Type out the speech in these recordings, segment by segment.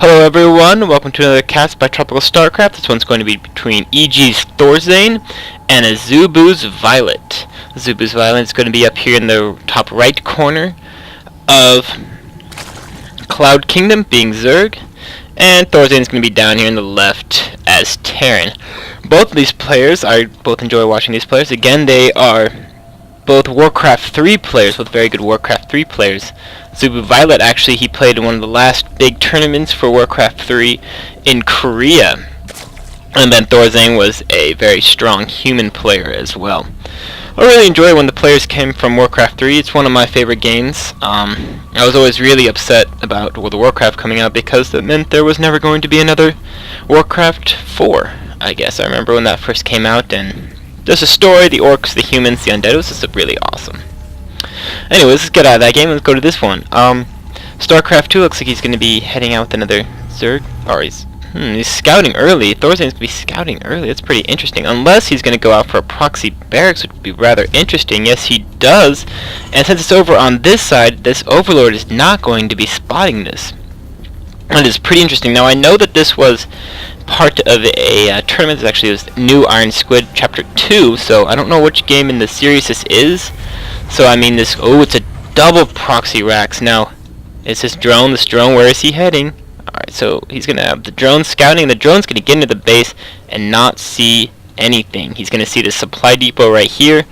Hello everyone, welcome to another cast by Tropical Starcraft. This one's going to be between EG's Thorzain and Azubu's Violet. Azubu's Violet is going to be up here in the top right corner of Cloud Kingdom, being Zerg, and Thorzain is going to be down here in the left as Terran. Both of these players, I both enjoy watching these players. Again, they are both Warcraft 3 players, both very good Warcraft 3 players. Azubu Violet, actually, he played in one of the last big tournaments for Warcraft 3 in Korea. And then Thorzain was a very strong human player as well. I really enjoy when the players came from Warcraft 3. It's one of my favorite games. I was always really upset about the Warcraft coming out because that meant there was never going to be another Warcraft 4, I guess. I remember when that first came out, and there's a story, the orcs, the humans, the undead. It was just really awesome. Anyways, let's get out of that game. Let's go to this one. Starcraft 2 looks like he's going to be heading out with another Zerg. Or he's scouting early. Thorzain's going to be scouting early. That's pretty interesting. Unless he's going to go out for a proxy barracks, which would be rather interesting. Yes, he does. And since it's over on this side, this Overlord is not going to be spotting this. It is pretty interesting. Now, I know that this was part of a tournament. It actually was new Iron Squid Chapter 2, so I don't know which game in the series this is. So, I mean, it's a double proxy racks. Now, is this drone, where is he heading? Alright, so he's going to have the drone scouting. The drone's going to get into the base and not see anything. He's going to see the supply depot right here,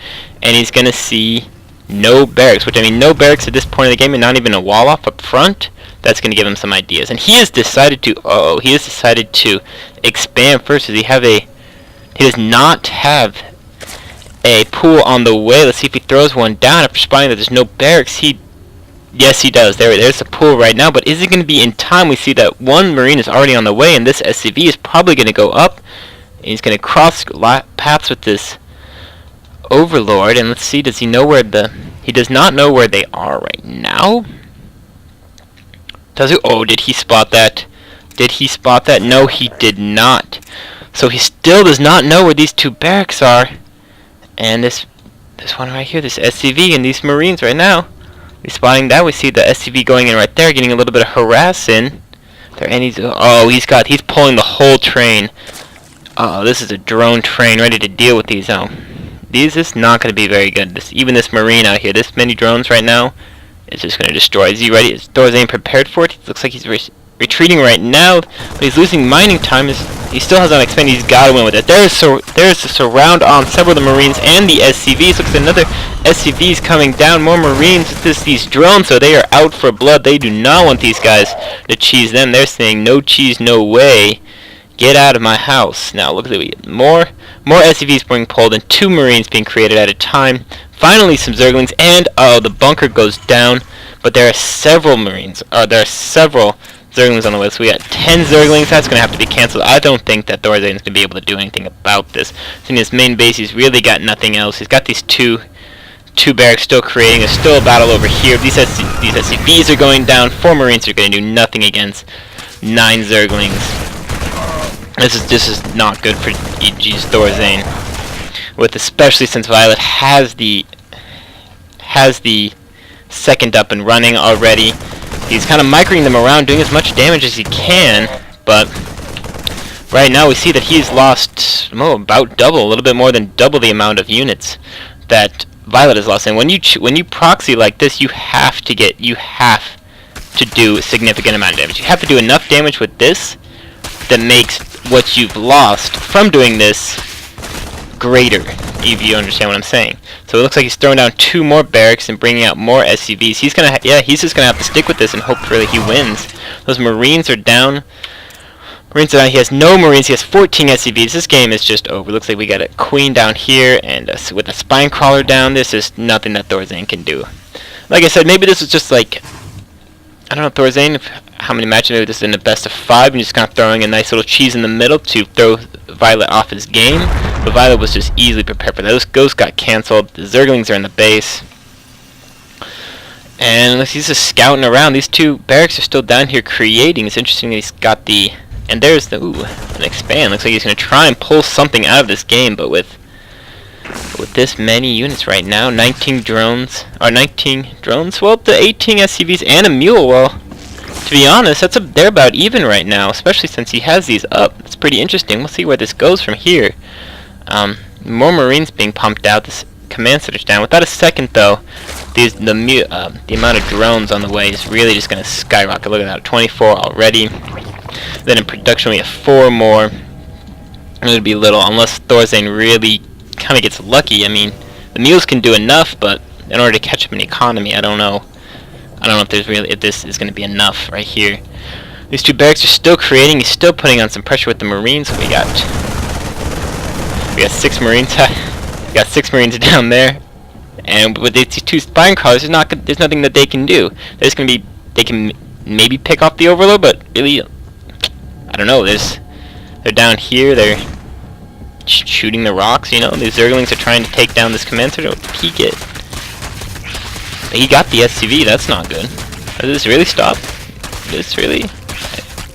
and he's going to see no barracks, which, I mean, no barracks at this point in the game and not even a wall off up front. That's going to give him some ideas. And he has decided to, expand first. He does not have a pool on the way. Let's see if he throws one down after spotting that there's no barracks. Yes, he does. There's a pool right now, but is it going to be in time? We see that one Marine is already on the way, and this SCV is probably going to go up. And he's going to cross paths with this Overlord, and let's see, does he know where he does not know where they are right now. Does he? Oh, did he spot that? Did he spot that? No, he did not. So he still does not know where these two barracks are. And this one right here, this SCV and these Marines right now. He's spotting that. We see the SCV going in right there, getting a little bit of harass in. There, and he's pulling the whole train. This is a drone train ready to deal with these. These is not going to be very good. Even this Marine out here, this many drones right now, is just going to destroy. Is he ready? Is Thorzain prepared for it? It looks like he's retreating right now, but he's losing mining time. He still has not expanded. He's got to win with it. There's a surround on several of the Marines and the SCVs. Looks like another SCVs coming down. More Marines with these drones, so they are out for blood. They do not want these guys to cheese them. They're saying, no cheese, no way. Get out of my house. Now, look at it. More SCVs being pulled and 2 Marines being created at a time. Finally, some Zerglings, and the bunker goes down. But there are several Marines. There are several Zerglings on the way. So we got 10 Zerglings. That's going to have to be canceled. I don't think that Thorzain is going to be able to do anything about this. So in his main base, he's really got nothing else. He's got these two barracks still creating. There's still a battle over here. These SCVs are going down. 4 Marines are going to do nothing against 9 Zerglings. This is not good for EG's Thorzain, especially since Violet has the second up and running already. He's kind of microing them around, doing as much damage as he can, but right now we see that he's lost about double, a little bit more than double the amount of units that Violet has lost. And when you proxy like this, you have to do a significant amount of damage. You have to do enough damage with this that makes what you've lost from doing this greater, if you understand what I'm saying. So it looks like he's throwing down 2 more barracks and bringing out more SCVs. He's just gonna have to stick with this and hope really he wins. Those Marines are down. He has no Marines. He has 14 SCVs. This game is just over. Looks like we got a Queen down here, and with a Spine Crawler down. This is nothing that Thorzain can do. Like I said, maybe this was just like, I don't know, Thorzain, how many matches, maybe this is in the best of 5, and just kind of throwing a nice little cheese in the middle to throw Violet off his game. But Violet was just easily prepared for that. Those ghosts got cancelled. The Zerglings are in the base. And he's just scouting around. These 2 barracks are still down here creating. It's interesting that he's got and there's an expand. Looks like he's going to try and pull something out of this game, but with this many units right now, 19 drones, well, the 18 SCVs and a mule, well, to be honest, they're about even right now, especially since he has these up. It's pretty interesting. We'll see where this goes from here. More Marines being pumped out. This command center's down. Without a second, though, the amount of drones on the way is really just going to skyrocket. Look at that, 24 already. Then in production we have 4 more. It would be little unless Thorzain really kind of gets lucky. I mean, the mules can do enough, but in order to catch up in economy, I don't know. I don't know if this is going to be enough right here. These 2 barracks are still creating. He's still putting on some pressure with the Marines. We got 6 Marines. We got 6 Marines down there, and with these 2 spine crawlers, there's nothing that they can do. There's going to be, they can maybe pick off the Overlord, but really, I don't know. They're down here. They're shooting the rocks. You know, these Zerglings are trying to take down this command center. What did he get? He got the SCV. That's not good. Does this really stop? This really?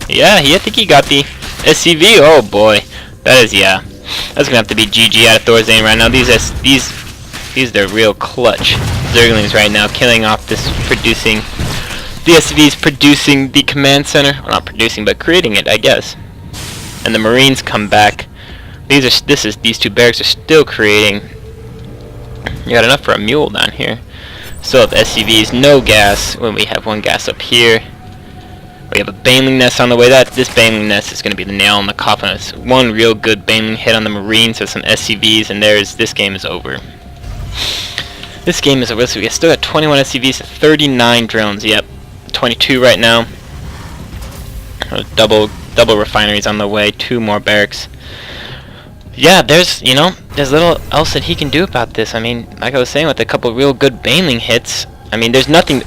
Yeah, I think he got the SCV. Oh boy, that is, yeah. That's gonna have to be GG out of Thorzain right now. These are real clutch Zerglings right now, killing off this producing. The SCV's producing the command center. Well, not producing, but creating it, I guess. And the Marines come back. These 2 barracks are still creating. You got enough for a mule down here. Still have SCVs, no gas. When we have 1 gas up here. We have a Baneling nest on the way. This Baneling nest is going to be the nail in the coffin. It's 1 real good Baneling hit on the Marines with some SCVs, and this game is over. This game is over. So we still got 21 SCVs, 39 drones. Yep, 22 right now. Double refineries on the way. 2 more barracks. Yeah, there's little else that he can do about this. I mean, like I was saying, with a couple real good Baneling hits, I mean, there's nothing.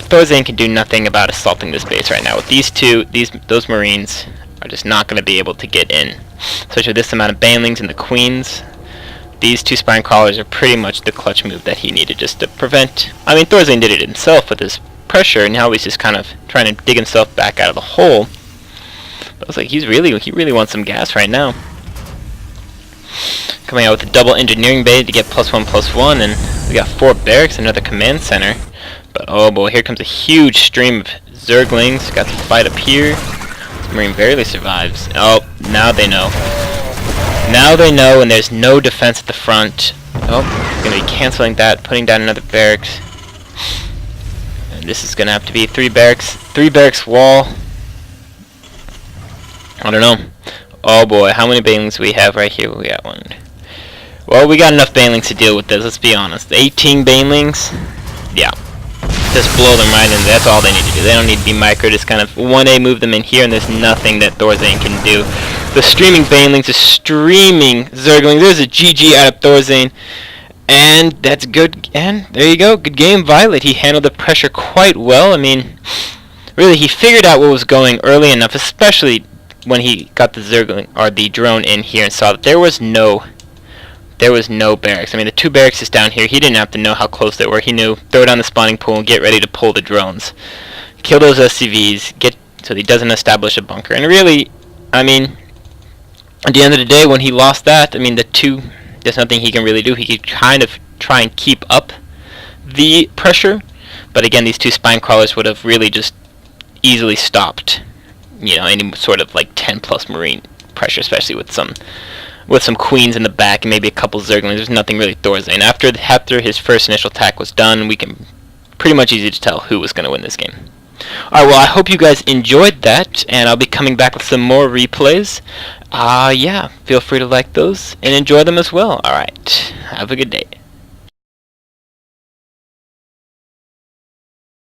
Thorzain can do nothing about assaulting this base right now. With those Marines are just not going to be able to get in. Especially with this amount of Banelings and the Queens. These 2 spine crawlers are pretty much the clutch move that he needed just to prevent. I mean, Thorzain did it himself with his pressure, and now he's just kind of trying to dig himself back out of the hole. But I was like, he really wants some gas right now. Coming out with a double engineering bay to get +1/+1, and we got 4 barracks, another command center. But oh boy, here comes a huge stream of Zerglings. Got to fight up here. This Marine barely survives. Oh, now they know. Now they know, and there's no defense at the front. Oh, gonna be canceling that, putting down another barracks. And this is gonna have to be 3 barracks. 3 barracks wall. I don't know. Oh boy, how many Banelings do we have right here? We got 1. Well, we got enough Banelings to deal with this, let's be honest. 18 Banelings? Yeah. Just blow them right in. That's all they need to do. They don't need to be micro. Just kind of 1A move them in here, and there's nothing that Thorzain can do. The streaming Banelings are streaming Zerglings. There's a GG out of Thorzain. And that's good. And there you go. Good game, Violet. He handled the pressure quite well. I mean, really, he figured out what was going early enough, especially when he got the Zergling or the drone in here and saw that there was no barracks. I mean, the 2 barracks is down here. He didn't have to know how close they were. He knew, throw down the spawning pool and get ready to pull the drones. Kill those SCVs, so he doesn't establish a bunker. And really, I mean, at the end of the day, when he lost that, I mean, there's nothing he can really do. He could kind of try and keep up the pressure, but again, these 2 spine crawlers would have really just easily stopped, any sort of like 10+ Marine pressure, especially with some Queens in the back and maybe a couple Zerglings. There's nothing really Thorzain. After his first initial attack was done, we can pretty much easy to tell who was going to win this game. Alright, well, I hope you guys enjoyed that, and I'll be coming back with some more replays. Yeah, feel free to like those and enjoy them as well. Alright, have a good day.